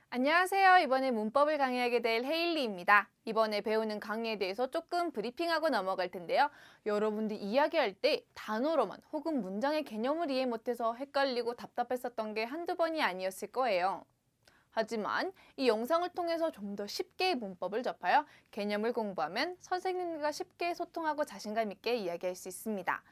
안녕하세요. 이번에 문법을 강의하게 될 헤일리입니다. 이번에 배우는 강의에 대해서 조금 브리핑하고 넘어갈 텐데요. 여러분들 이야기할 때 단어로만 혹은 문장의 개념을 이해 못해서 헷갈리고 답답했었던 게 한두 번이 아니었을 거예요. 하지만 이 영상을 통해서 좀 더 쉽게 문법을 접하여 개념을 공부하면 선생님과 쉽게 소통하고 자신감 있게 이야기할 수 있습니다.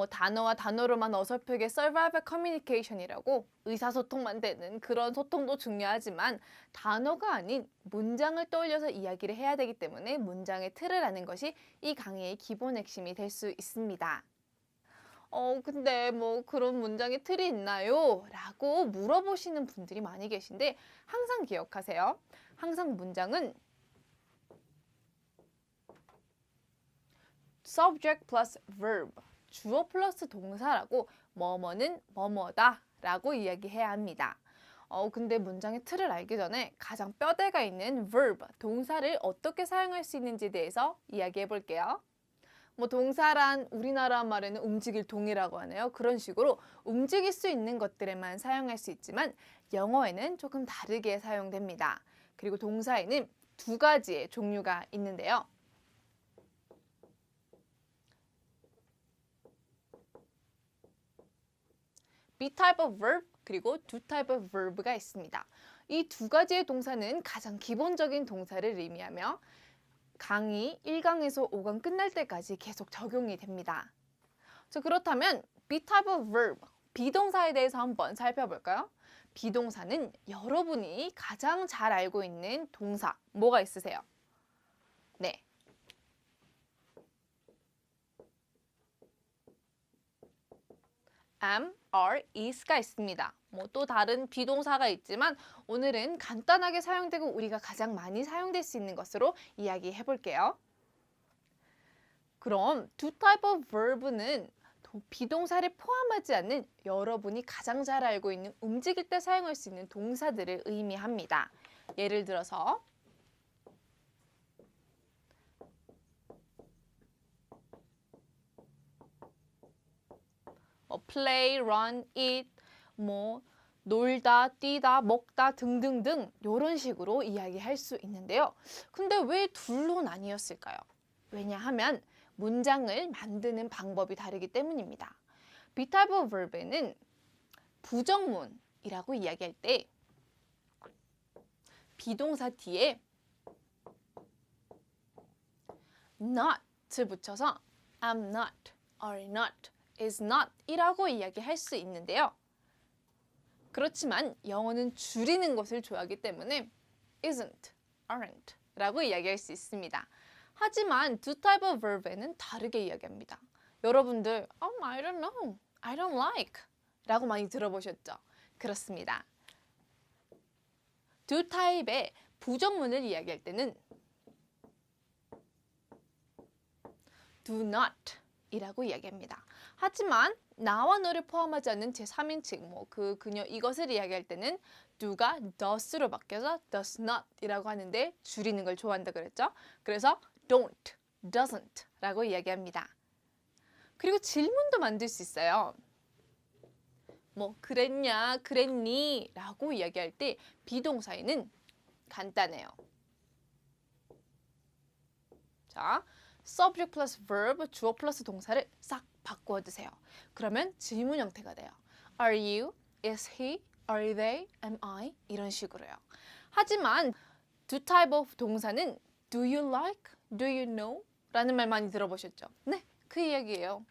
단어와 단어로만 어설프게 survival communication이라고 의사소통만 되는 그런 소통도 중요하지만 단어가 아닌 문장을 떠올려서 이야기를 해야 되기 때문에 문장의 틀을 아는 것이 이 강의의 기본 핵심이 될 수 있습니다. 근데 그런 문장의 틀이 있나요? 라고 물어보시는 분들이 많이 계신데 항상 기억하세요. 항상 문장은 subject plus verb, 주어 플러스 동사라고 뭐뭐는 뭐뭐다 라고 이야기해야 합니다. 근데 문장의 틀을 알기 전에 가장 뼈대가 있는 verb, 동사를 어떻게 사용할 수 있는지에 대해서 이야기해 볼게요. 동사란 우리나라 말에는 움직일 동이라고 하네요. 그런 식으로 움직일 수 있는 것들에만 사용할 수 있지만 영어에는 조금 다르게 사용됩니다. 그리고 동사에는 두 가지의 종류가 있는데요. be type of verb 그리고 do type of verb가 있습니다. 이 두 가지의 동사는 가장 기본적인 동사를 의미하며 강의 1강에서 5강 끝날 때까지 계속 적용이 됩니다. 자, 그렇다면 be type of verb, 비동사에 대해서 한번 살펴볼까요? 비동사는 여러분이 가장 잘 알고 있는 동사 뭐가 있으세요? 네. am, are, is가 있습니다. 또 다른 비동사가 있지만 오늘은 간단하게 사용되고 우리가 가장 많이 사용될 수 있는 것으로 이야기해 볼게요. 그럼 do type of verb는 비동사를 포함하지 않는 여러분이 가장 잘 알고 있는 움직일 때 사용할 수 있는 동사들을 의미합니다. 예를 들어서 play, run, eat, 놀다, 뛰다, 먹다 등등등 이런 식으로 이야기할 수 있는데요. 근데 왜 둘로 나뉘었을까요? 왜냐하면 문장을 만드는 방법이 다르기 때문입니다. be type of verb에는 부정문이라고 이야기할 때 비동사 뒤에 not을 붙여서 I'm not, are not, is not 이라고 이야기할 수 있는데요. 그렇지만 영어는 줄이는 것을 좋아하기 때문에 isn't, aren't 라고 이야기할 수 있습니다. 하지만 do type of verb에는 다르게 이야기합니다. 여러분들 I don't know, I don't like 라고 많이 들어보셨죠? 그렇습니다. do type의 부정문을 이야기할 때는 do not 이라고 이야기합니다. 하지만 나와 너를 포함하지 않는 제3인칭, 그녀, 이것을 이야기할 때는 do가 does로 바뀌어서 does not 이라고 하는데 줄이는 걸 좋아한다 그랬죠? 그래서 don't, doesn't 라고 이야기합니다. 그리고 질문도 만들 수 있어요. 그랬냐, 그랬니? 라고 이야기할 때 비동사에는 간단해요. 자, subject plus verb, 주어 플러스 동사를 싹 바꾸어주세요. 그러면 질문 형태가 돼요. Are you? Is he? Are they? Am I? 이런 식으로요. 하지만 do type of 동사는 do you like? Do you know? 라는 말 많이 들어보셨죠? 네, 그 이야기예요.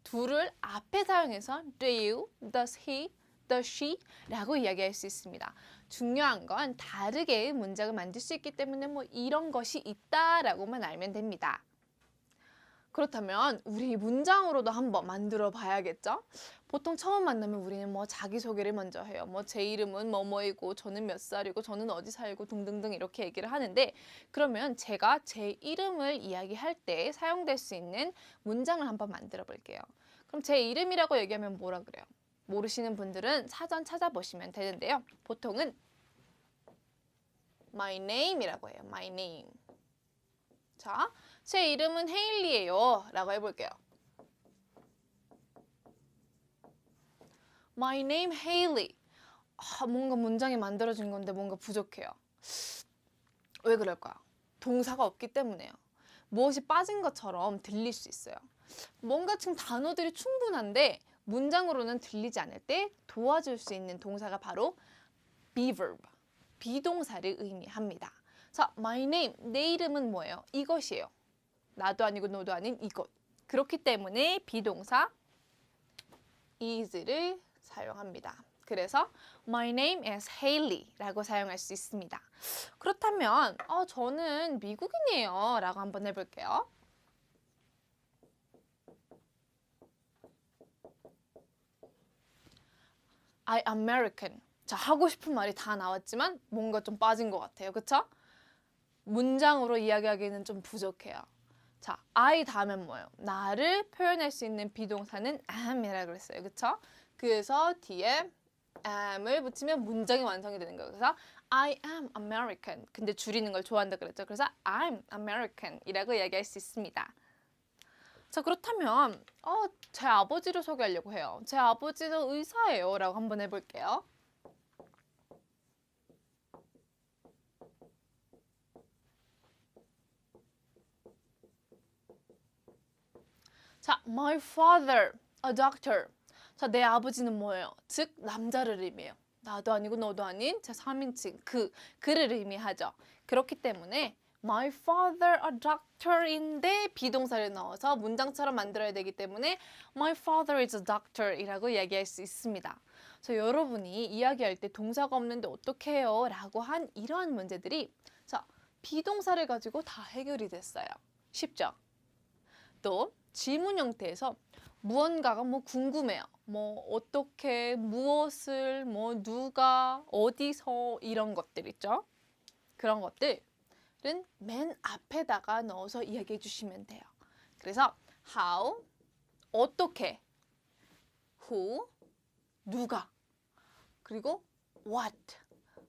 do를 앞에 사용해서 do you, does he, does she 라고 이야기할 수 있습니다. 중요한 건 다르게 문장을 만들 수 있기 때문에 이런 것이 있다라고만 알면 됩니다. 그렇다면 우리 문장으로도 한번 만들어 봐야겠죠? 보통 처음 만나면 우리는 자기소개를 먼저 해요. 제 이름은 뭐뭐이고 저는 몇 살이고 저는 어디 살고 등등등 이렇게 얘기를 하는데 그러면 제가 제 이름을 이야기할 때 사용될 수 있는 문장을 한번 만들어 볼게요. 그럼 제 이름이라고 얘기하면 뭐라 그래요? 모르시는 분들은 사전 찾아보시면 되는데요. 보통은 my name이라고 해요. my name. 자, 제 이름은 헤일리예요. 라고 해볼게요. My name Haley. 뭔가 문장이 만들어진 건데 뭔가 부족해요. 왜 그럴까요? 동사가 없기 때문에요. 무엇이 빠진 것처럼 들릴 수 있어요. 뭔가 지금 단어들이 충분한데 문장으로는 들리지 않을 때 도와줄 수 있는 동사가 바로 be verb, 비동사를 의미합니다. 자, my name, 내 이름은 뭐예요? 이것이에요. 나도 아니고 너도 아닌 이것. 그렇기 때문에 비동사 is를 사용합니다. 그래서 my name is Hailey라고 사용할 수 있습니다. 그렇다면 저는 미국인이에요 라고 한번 해볼게요. I American. 자, 하고 싶은 말이 다 나왔지만 뭔가 좀 빠진 것 같아요. 그쵸? 문장으로 이야기하기에는 좀 부족해요. 자, I 다음엔 뭐예요? 나를 표현할 수 있는 비동사는 am이라고 그랬어요. 그쵸? 그래서 뒤에 am을 붙이면 문장이 완성이 되는 거예요. 그래서 I am American. 근데 줄이는 걸 좋아한다 그랬죠. 그래서 I'm American 이라고 이야기할 수 있습니다. 자, 그렇다면 제 아버지를 소개하려고 해요. 제 아버지는 의사예요 라고 한번 해볼게요. 자, my father, a doctor. 자, 내 아버지는 뭐예요? 즉, 남자를 의미해요. 나도 아니고 너도 아닌 제 3인칭, 그를 의미하죠. 그렇기 때문에 my father, a doctor인데 비동사를 넣어서 문장처럼 만들어야 되기 때문에 my father is a doctor 이라고 이야기할 수 있습니다. 여러분이 이야기할 때 동사가 없는데 어떻게 해요? 라고 한 이러한 문제들이 자, 비동사를 가지고 다 해결이 됐어요. 쉽죠? 또 질문 형태에서 무언가가 궁금해요. 어떻게, 무엇을, 누가, 어디서 이런 것들 있죠. 그런 것들은 맨 앞에다가 넣어서 이야기해 주시면 돼요. 그래서 how, 어떻게, who, 누가, 그리고 what,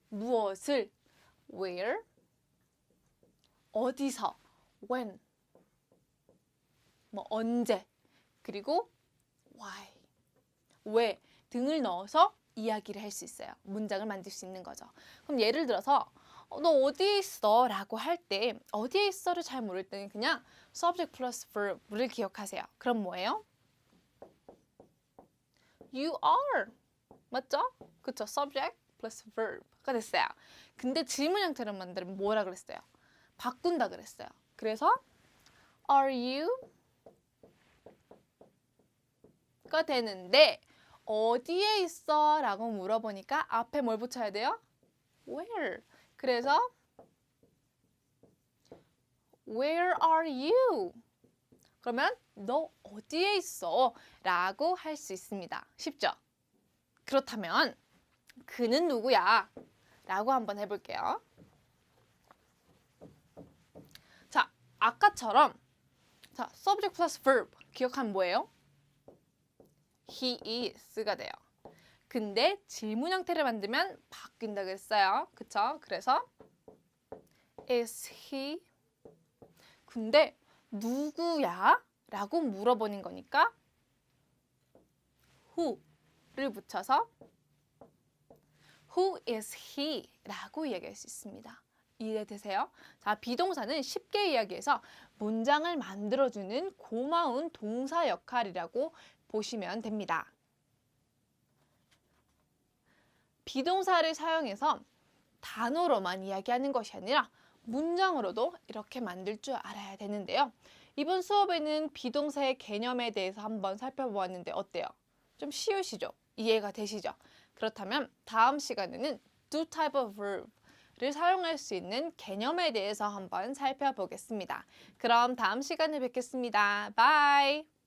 무엇을, where, 어디서, when, 언제, 그리고 why, 왜 등을 넣어서 이야기를 할 수 있어요. 문장을 만들 수 있는 거죠. 그럼 예를 들어서 너 어디에 있어? 라고 할 때 어디에 있어를 잘 모를 때는 그냥 subject plus verb를 기억하세요. 그럼 뭐예요? You are. 맞죠? 그쵸? subject plus verb가 됐어요. 근데 질문 형태로 만들면 뭐라 그랬어요? 바꾼다 그랬어요. 그래서 are you? 가 되는데 어디에 있어? 라고 물어보니까 앞에 뭘 붙여야 돼요? Where. 그래서 Where are you? 그러면 너 어디에 있어? 라고 할 수 있습니다. 쉽죠? 그렇다면 그는 누구야? 라고 한번 해볼게요. 자, 아까처럼 자, subject plus verb 기억하면 뭐예요? He is가 돼요. 근데 질문 형태를 만들면 바뀐다 그랬어요. 그쵸? 그래서 is he? 근데 누구야? 라고 물어보는 거니까 who를 붙여서 who is he? 라고 이야기할 수 있습니다. 이해되세요? 자, 비동사는 쉽게 이야기해서 문장을 만들어주는 고마운 동사 역할이라고 보시면 됩니다. 비동사를 사용해서 단어로만 이야기하는 것이 아니라 문장으로도 이렇게 만들 줄 알아야 되는데요. 이번 수업에는 비동사의 개념에 대해서 한번 살펴보았는데 어때요? 좀 쉬우시죠? 이해가 되시죠? 그렇다면 다음 시간에는 do type of verb를 사용할 수 있는 개념에 대해서 한번 살펴보겠습니다. 그럼 다음 시간에 뵙겠습니다. Bye!